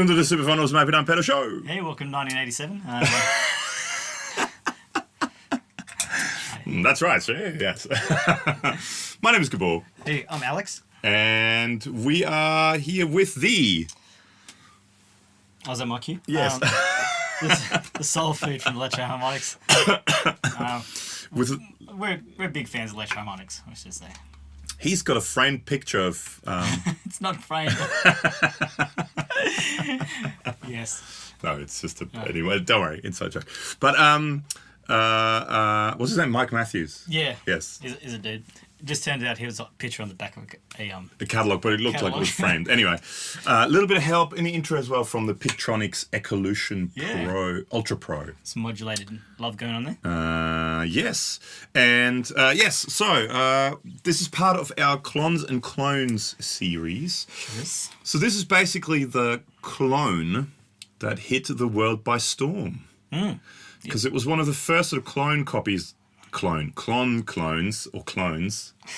Welcome to the Super Fun Awesome Happy Done Pedal Show. Hey, welcome to 1987. That's right, sir. Yes. My name is Gabor. Hey, I'm Alex. And we are here with the... Oh, is that my cue? Yes. The soul food from Electro Harmonix. We're big fans of Electro Harmonix, let's just say. He's got a framed picture of... It's not framed. Yes. No, it's just a... Anyway, don't worry, inside joke. But, what's his name? Mike Matthews. Yeah. Yes. Is a dude. It just turned out he was a picture on the back of a catalogue, but it looked like it was framed. Anyway, a little bit of help in the intro as well from the Pictronics Ecolution Pro, Ultra Pro. Some modulated love going on there. Yes. And yes, so this is part of our Clones and Clones series. Yes. So this is basically the clone that hit the world by storm. Because it was one of the first sort of clone copies. Clones.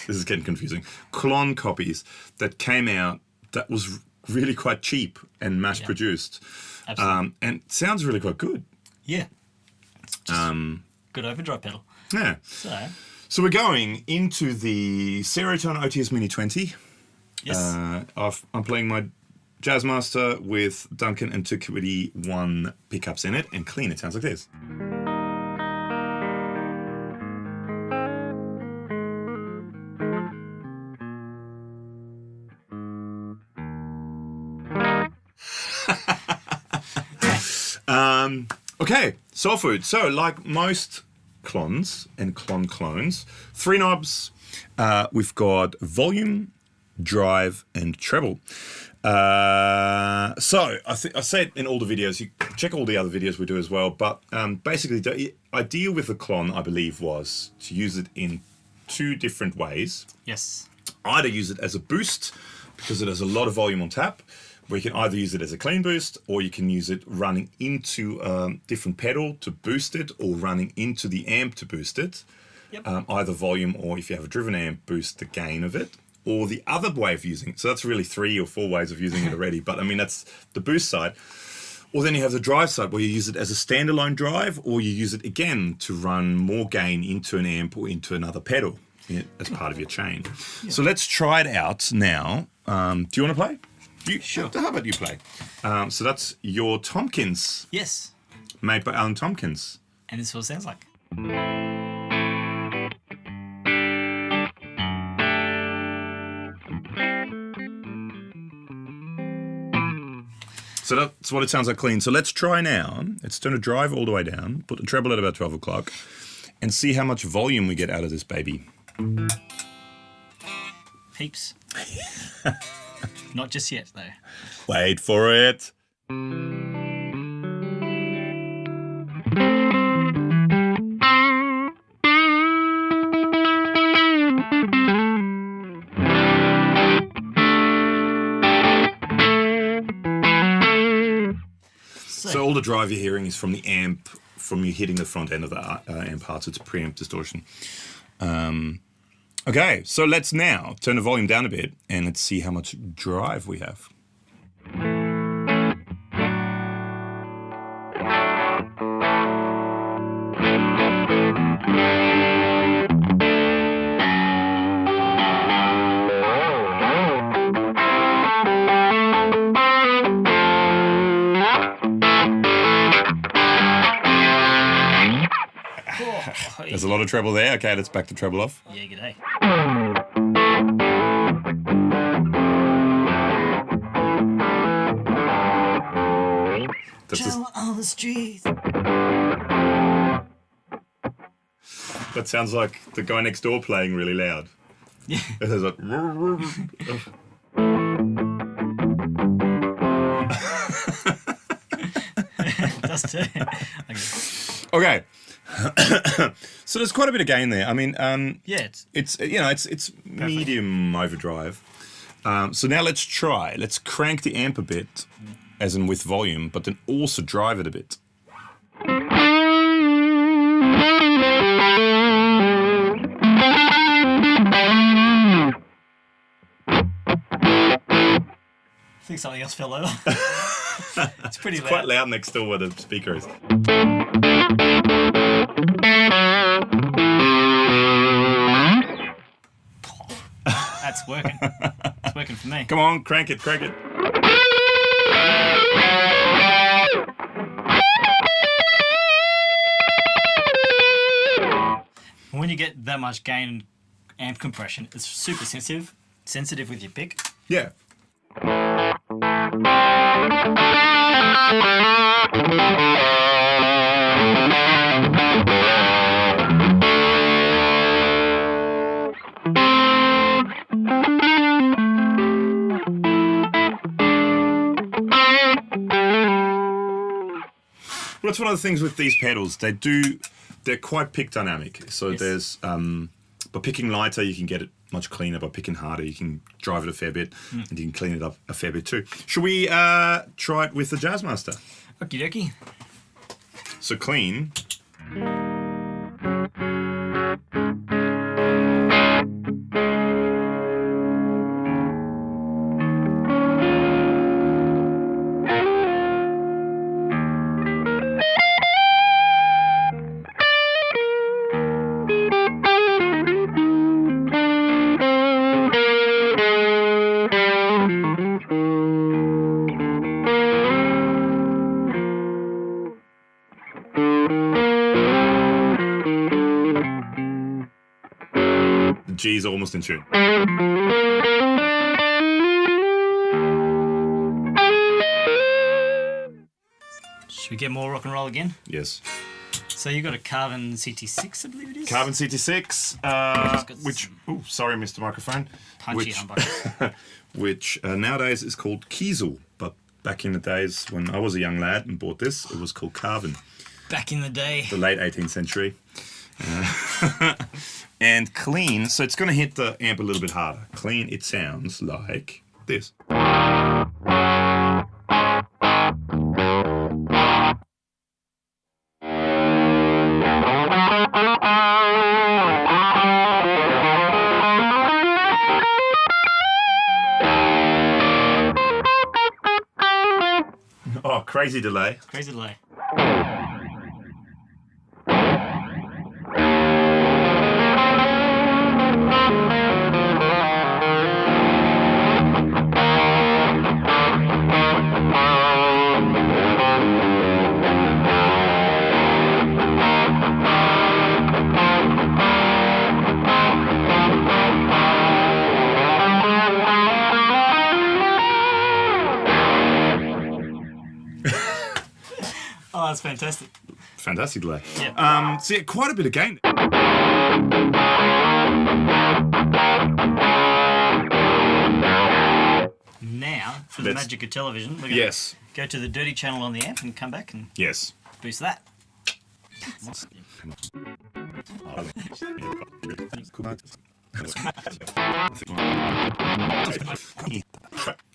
This is getting confusing. Clone copies that came out that was really quite cheap and mass produced. Absolutely. And sounds really quite good. Yeah. Good overdrive pedal. Yeah. So we're going into the Seroton OTS Mini 20. Yes. I'm playing my Jazzmaster with Duncan and Antiquity 1 pickups in it, and clean. It sounds like this. Okay, soul food. So, like most clones and clones, 3 knobs. We've got volume, drive, and treble. So, I say it in all the videos. You check all the other videos we do as well. But basically, the idea with the clone, I believe, was to use it in 2 different ways. Yes. Either use it as a boost, because it has a lot of volume on tap, where you can either use it as a clean boost, or you can use it running into a different pedal to boost it, or running into the amp to boost it. Yep. Either volume, or if you have a driven amp, boost the gain of it. Or the other way of using it. So that's really 3 or 4 ways of using it already. But I mean, that's the boost side. Or then you have the drive side, where you use it as a standalone drive, or you use it again to run more gain into an amp or into another pedal as part of your chain. Yeah. So let's try it out now. Do you want to play? Sure. How about you play? So that's your Tompkins. Yes. Made by Alan Tompkins. And this is what it sounds like. So that's what it sounds like clean. So let's try now. Let's turn the drive all the way down, put the treble at about 12 o'clock, and see how much volume we get out of this baby. Heaps. Not just yet, though. Wait for it. So all the drive you're hearing is from the amp, from you hitting the front end of the amp parts. It's preamp distortion. Okay, so let's now turn the volume down a bit and let's see how much drive we have. There's a lot of treble there. Okay, let's back the treble off. Yeah, g'day. That's on the streets. That sounds like the guy next door playing really loud. Yeah. It sounds like... Does too. Okay. So there's quite a bit of gain there. I mean, yeah, it's medium overdrive. So now let's try. Let's crank the amp a bit, as in with volume, but then also drive it a bit. I think something else fell over. It's pretty loud. Quite loud next door where the speaker is. That's working. It's working for me. Come on, crank it, crank it. When you get that much gain and amp compression, it's super sensitive with your pick. Yeah. Well, that's one of the things with these pedals. They're quite pick dynamic. So Yes. there's, by picking lighter, you can get it much cleaner. By picking harder, you can drive it a fair bit, and you can clean it up a fair bit too. Should we try it with the Jazzmaster? Okie dokie. So clean. The G is almost in tune. Should we get more rock and roll again? Yes. So you got a Carbon CT6, I believe it is? Carbon CT6, got which, oh, sorry, Mr. Microphone. Punchy humbuckers. Which nowadays is called Kiesel, but back in the days when I was a young lad and bought this, it was called Carbon, Back in the day. the late 18th century. And clean, so it's going to hit the amp a little bit harder. Clean, it sounds like this. Oh, crazy delay. Crazy delay. Oh, that's fantastic. Fantastic delay. Yeah. So yeah, quite a bit of gain. Now, for the Let's- magic of television, we're going to Yes. go to the dirty channel on the amp and come back and Yes. boost that.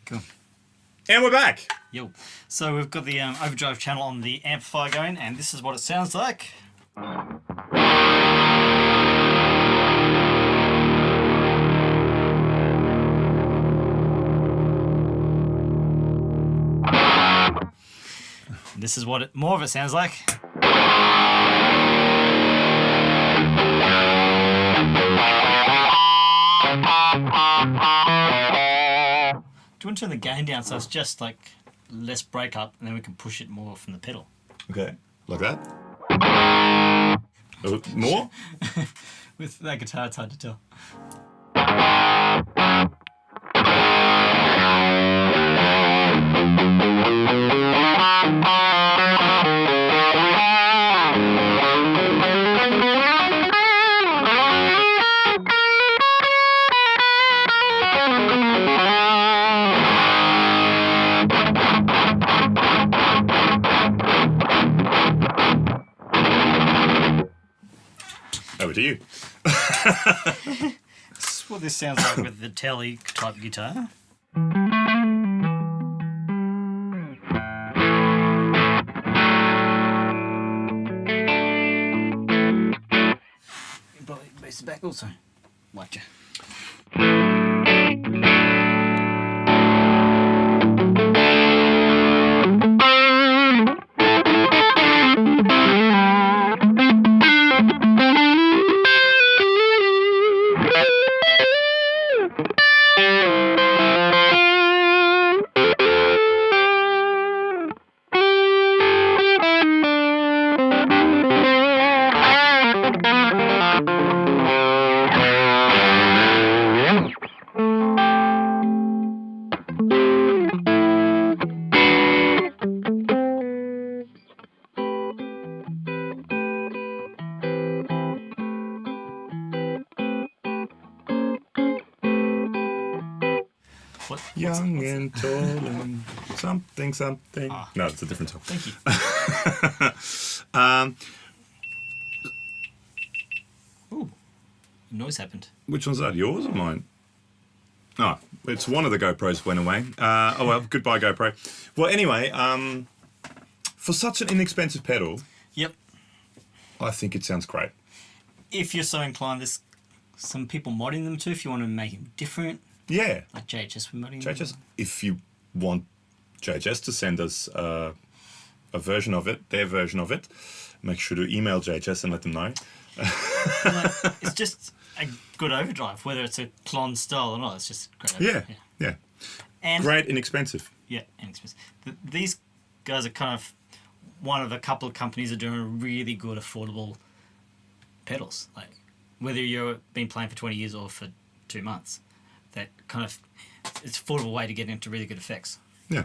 Cool. And we're back. Yo. So we've got the overdrive channel on the amplifier going, and this is what it sounds like. This is what more of it sounds like. Do you want to turn the gain down so it's just like less breakup, and then we can push it more from the pedal? Okay. Like that. More? With that guitar, it's hard to tell. Over to you. This is what this sounds like with the telly type guitar. Probably bass it back also. Watch ya. What? Young and tall and something. Ah. No, it's a different song. Thank you. Ooh, noise happened. Which one's that? Yours or mine? Oh, it's one of the GoPros went away. Oh well, goodbye GoPro. Well, anyway, for such an inexpensive pedal, Yep. I think it sounds great. If you're so inclined, there's some people modding them too. If you want to make them different, Yeah, like JHS were modding JHS. them. If you want JHS to send us a version of it, their version of it, make sure to email JHS and let them know. Like, it's just a good overdrive, whether it's a Klon style or not. It's just a great. Yeah, Overdrive. yeah. And Great, inexpensive. yeah, inexpensive. These guys are kind of one of a couple of companies that are doing really good, affordable pedals. Like whether you've been playing for 20 years or for 2 months, that kind of it's an affordable way to get into really good effects. Yeah.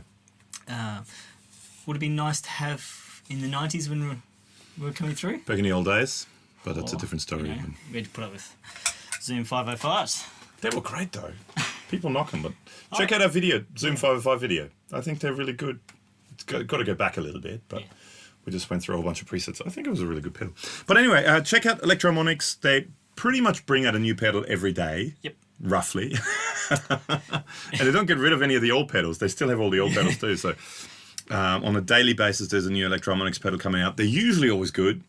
Would it be nice to have in the 90s when we were coming through? Back in the old days, but that's a Or, different story. you know, we had to put up with Zoom 505s. They were great though. People knock them, but check out our video, Zoom 505 video. I think they're really good. It's got to go back a little bit, but Yeah. we just went through a whole bunch of presets. I think it was a really good pedal. But anyway, check out Electro Harmonix. They pretty much bring out a new pedal every day. Yep. Roughly. And they don't get rid of any of the old pedals. They still have all the old pedals too. So on a daily basis, there's a new Electro Harmonix pedal coming out. They're usually always good.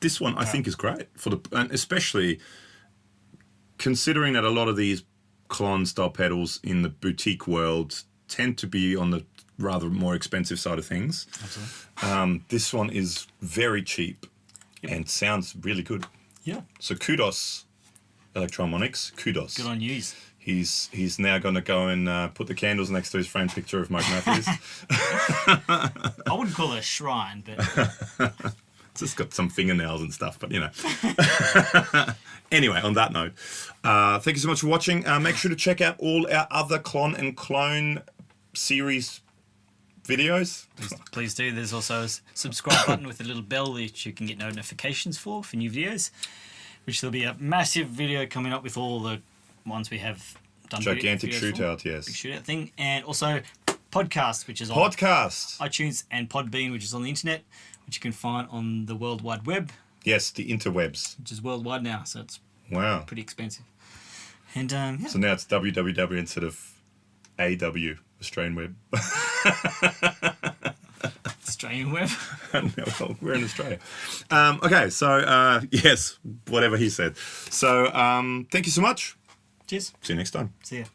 This one I think is great and especially considering that a lot of these Klon style pedals in the boutique world tend to be on the rather more expensive side of things. Absolutely. This one is very cheap and sounds really good. Yeah. So kudos, Electro Harmonix. Kudos. Good on you. He's now going to go and put the candles next to his framed picture of Mike Matthews. I wouldn't call it a shrine, but It's just got some fingernails and stuff, but you know. Anyway, on that note, thank you so much for watching. Make sure to check out all our other Klon and Clone series videos. please do. There's also a subscribe button with a little bell that you can get notifications for new videos, which there'll be a massive video coming up with all the ones we have done. Gigantic videos for. shootout, yes. Big shootout thing. And also podcast, which is on Podcast. iTunes, and Podbean, which is on the internet, which you can find on the World Wide Web, Yes, the interwebs. which is worldwide now, so it's Wow. pretty expensive. And yeah. So now it's www instead of AW, Australian Web. Australian Web. Well, we're in Australia. Okay, so yes, whatever he said. So thank you so much. Cheers. See you next time. See ya.